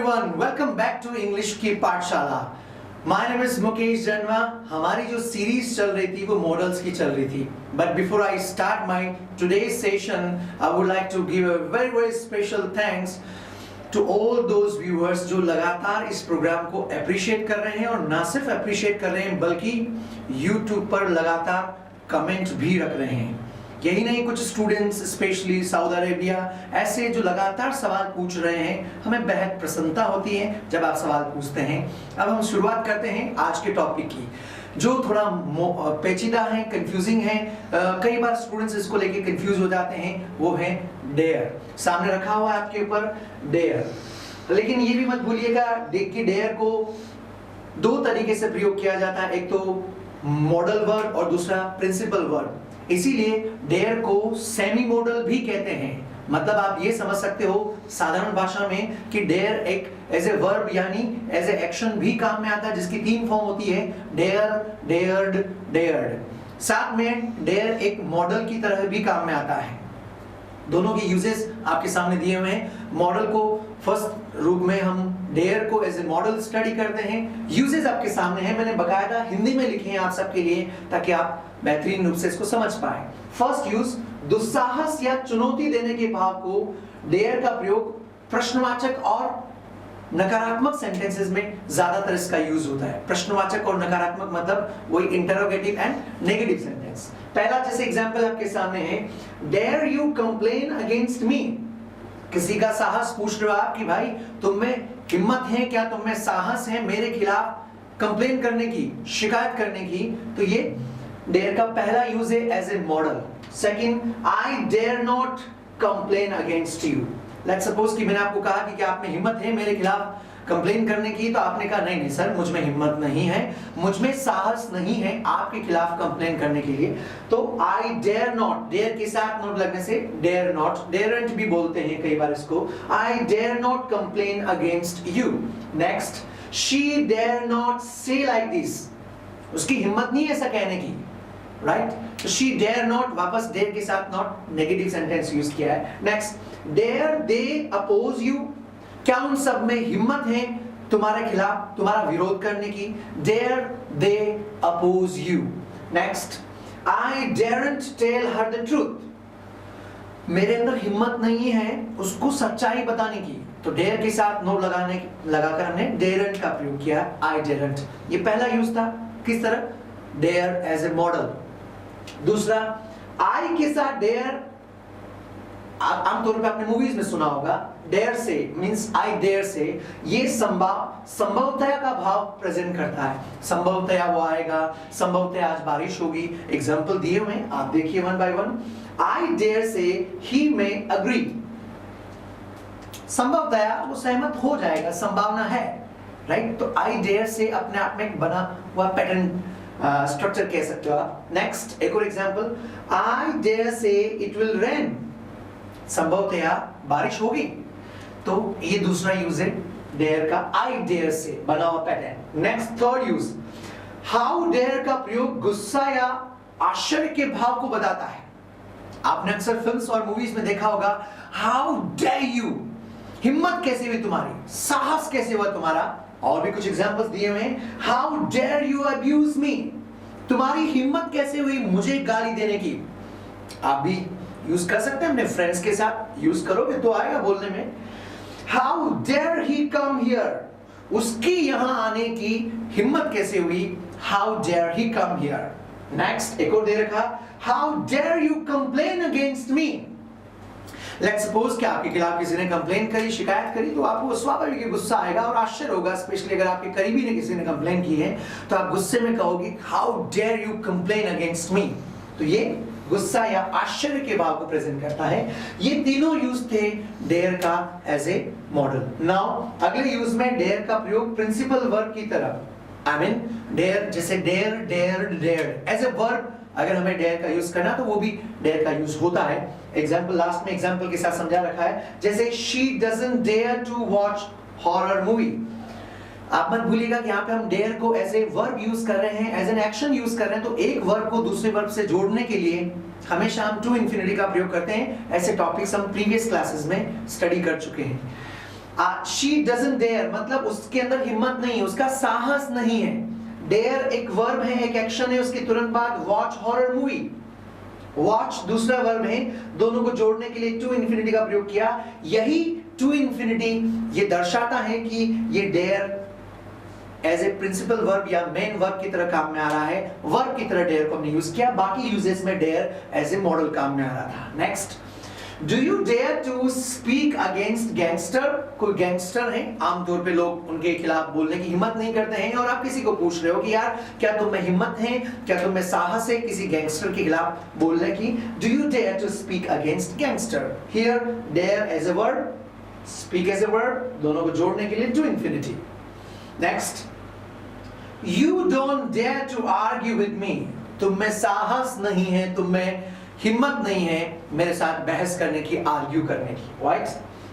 everyone, welcome back to English की पाठशाला। My name is Mukesh जन्मा। हमारी जो सीरीज चल रही थी वो मॉडल्स की चल रही थी। But before I start my today's session, I would like to give a very special thanks to all those viewers जो लगातार इस प्रोग्राम को अप्रिशिएट कर रहे हैं और ना सिर्फ अप्रिशिएट कर रहे हैं बल्कि YouTube पर लगातार कमेंट भी रख रहे हैं। यही नहीं, कुछ स्टूडेंट्स स्पेशली साउथ अरेबिया ऐसे जो लगातार सवाल पूछ रहे हैं, हमें बेहद प्रसन्नता होती है जब आप सवाल पूछते हैं। अब हम शुरुआत करते हैं आज के टॉपिक की जो थोड़ा पेचीदा है, कंफ्यूजिंग है। कई बार स्टूडेंट्स इसको लेके कंफ्यूज हो जाते हैं, वो है डेयर। सामने रखा हुआ है आपके ऊपर डेयर, लेकिन ये भी मत भूलिएगा कि डेयर को दो तरीके से प्रयोग किया जाता है, एक तो मॉडल वर्ब और दूसरा प्रिंसिपल वर्ब। इसीलिए डेयर को सेमी मॉडल भी कहते हैं। मतलब आप ये समझ सकते हो साधारण भाषा में कि डेयर एक एज ए वर्ब यानी एज ए एक्शन भी काम में आता है, जिसकी तीन फॉर्म होती है, डेयर, डेयर्ड, डेयर्ड। साथ में डेयर एक मॉडल की तरह भी काम में आता है। दोनों के यूजेस आपके सामने दिए हुए हैं। मॉडल को फर्स्ट रूप में हम डेयर को एज ए मॉडल स्टडी करते हैं। यूजेस आपके सामने हैं, मैंने बकायदा हिंदी में लिखे हैं आप सबके लिए ताकि आप बेहतरीन रूप से इसको समझ पाए। फर्स्ट यूज, दुस्साहस या चुनौती देने के भाव को डेयर का प्रयोग प्रश्नवाचक और नकारात्मक सेंटेंसेस में ज्यादातर इसका यूज होता है। प्रश्नवाचक और नकारात्मक मतलब वही इंटरोगेटिव एंड नेगेटिव सेंटेंस। पहला जैसे एग्जांपल आपके सामने है, dare you complain against me. किसी का साहस पूछ रहे हो आप कि भाई तुम में हिम्मत है क्या, तुम में साहस है मेरे खिलाफ कंप्लेन करने की, शिकायत करने की। तो ये डेयर का पहला यूज है as a model. Second, I dare not complain against you. Let's suppose कि मैंने आपको कहा कि क्या आप में हिम्मत है मेरे खिलाफ कंप्लेन करने की, तो आपने कहा नहीं सर, मुझ में हिम्मत नहीं है, मुझ में साहस नहीं है आपके खिलाफ कंप्लेन करने के लिए। तो आई डेयर नॉट, डेयर के साथ नॉट लगने से डेयर नॉट, डेयरेंट भी बोलते हैं कई बार इसको। I dare not complain against you. Next, she dare not say like this. उसकी हिम्मत नहीं है ऐसा कहने की, राइट? तो शी डेयर नॉट, वापस डेयर के साथ नॉट, नेगेटिव सेंटेंस यूज किया है। Next, dare they oppose you. क्या उन सब में हिम्मत है तुम्हारे खिलाफ, तुम्हारा विरोध करने की? Dare they oppose you. Next, I daren't tell her the truth. मेरे अंदर हिम्मत नहीं है उसको सच्चाई बताने की, तो डेयर के साथ नो लगाकर हमने डेयरंट का प्रयोग किया, आई डेयरंट। ये पहला यूज था, किस तरह? Dare as a model. दूसरा, आई के साथ डेयर आमतौर पे आपने मूवीज में सुना होगा, डेयर से मींस आई डेयर से, ये संभवतया का भाव प्रेजेंट करता है। संभवतया वो आएगा, संभवतया आज बारिश होगी। एग्जांपल दिए हुए हैं, आप देखिए one by one. I dare say he may agree. संभवतया वो सहमत हो जाएगा, संभावना है, राइट? तो आई डेयर से अपने आप में एक बना हुआ पैटर्न स्ट्रक्चर कह सकते हो आप। नेक्स्ट, एक और example, I dare say it will rain. संभवतया बारिश होगी। तो ये दूसरा यूज है डेयर का, आई डेयर से बना हुआ पैटर्न। Next, third use, how dare का प्रयोग गुस्सा या आश्चर्य के भाव को बताता है। आपने अक्सर फिल्म्स और मूवीज में देखा होगा, हाउ डेयर यू, हिम्मत कैसे हुई तुम्हारी, साहस कैसे हुआ तुम्हारा। और भी कुछ एग्जांपल्स दिए हुए हैं, how dare you abuse me. तुम्हारी हिम्मत कैसे हुई मुझे गाली देने की। आप भी यूज कर सकते हैं, अपने फ्रेंड्स के साथ यूज करोगे तो आएगा बोलने में। How dare he come here. उसकी यहां आने की हिम्मत कैसे हुई, how dare he come here. Next, एक और दे रखा, how dare you complain against me. Let's suppose कि आपके खिलाफ किसी ने कंप्लेन करी, शिकायत करी, तो आपको स्वाभाविक गुस्सा आएगा और आश्चर्य होगा। स्पेशली अगर आपके करीबी ने किसी ने कंप्लेन की है तो आप गुस्से में कहोगे, how dare you complain against me. तो ये गुस्सा या आश्चर्य के भाव को प्रेजेंट करता है। ये तीनों यूज थे डेयर का एज ए मॉडल। नाउ अगले यूज में डेयर का प्रयोग प्रिंसिपल वर्ब की तरफ, आई मीन डेयर, जैसे dare, dared, dared as a verb अगर हमें डेयर का यूज करना तो वो भी डेयर का यूज होता है। एग्जांपल लास्ट में एग्जांपल के साथ समझा रखा है, जैसे she doesn't dare to watch horror movie. आप मत भूलिएगा कि यहाँ पे हम डेयर को एज ए वर्ब यूज कर रहे हैं, एज एन एक्शन यूज कर रहे हैं। तो एक वर्ब को दूसरे वर्ब से जोड़ने के लिए हमेशा हम टू इंफिनिटी का प्रयोग करते हैं। ऐसे टॉपिक्स हम प्रीवियस क्लासेस में स्टडी कर चुके हैं। शी डजंट डेयर मतलब उसके अंदर हिम्मत नहीं है, उसका साहस नहीं है। डेयर एक वर्ब है, एक एक्शन है, उसके तुरंत बाद वॉच हॉरर मूवी, वॉच दूसरा वर्ब है, दोनों को जोड़ने के लिए टू इन्फिनिटी का प्रयोग किया। यही टू इन्फिनिटी ये दर्शाता है कि ये dare as a principal verb या मेन वर्ब की तरह काम में आ रहा है। वर्ब की तरह डेयर को हमने यूज किया, बाकी यूजेस में डेयर एज ए मॉडल काम में आ रहा था। Next, do you dare to speak against gangster? कोई गैंगस्टर है, आमतौर पे लोग उनके खिलाफ बोलने की हिम्मत नहीं करते हैं, और आप किसी को पूछ रहे हो कि यार क्या तुम में हिम्मत है, क्या तुम में साहस है किसी गैंगस्टर के खिलाफ बोलने की? Do you dare to speak against gangster? Here dare as a verb, speak as a verb, दोनों को जोड़ने के लिए to infinity. Next, you don't dare to argue with me. तुम में साहस नहीं है, तुम में हिम्मत नहीं है मेरे साथ बहस करने की, आर्ग्यू करने की। Right?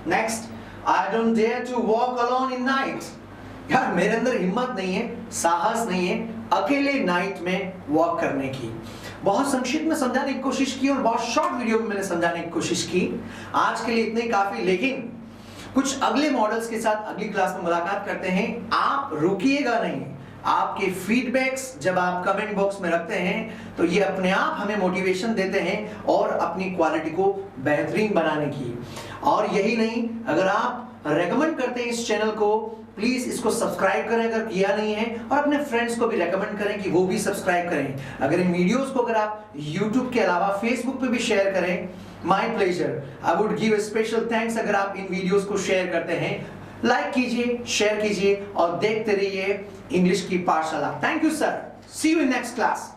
Next, I don't dare to walk alone in night. यार मेरे अंदर हिम्मत नहीं है, साहस नहीं है अकेले नाइट में वॉक करने की। बहुत संक्षिप्त में समझाने की कोशिश की और बहुत शॉर्ट वीडियो में मैंने समझाने की कोशिश की। आज के लिए इतने काफी, लेकिन कुछ अगले मॉडल्स के साथ अगली क्लास में मुलाकात करते हैं। आप रुकिएगा नहीं, आपके फीडबैक्स जब आप कमेंट बॉक्स में रखते हैं तो ये अपने आप हमें मोटिवेशन देते हैं और अपनी क्वालिटी को बेहतरीन बनाने की। और यही नहीं, अगर आप रेकमेंड करते हैं इस चैनल को, प्लीज इसको सब्सक्राइब करें अगर किया नहीं है, और अपने फ्रेंड्स को भी रेकमेंड करें कि वो भी सब्सक्राइब करें। अगर इन वीडियोस को अगर आप यूट्यूब के अलावा फेसबुक पे भी शेयर करें, my pleasure, I would give a special thanks अगर आप इन वीडियोस को शेयर करते हैं। लाइक कीजिए, शेयर कीजिए और देखते रहिए इंग्लिश की पाठशाला। Thank you sir, see you in next class.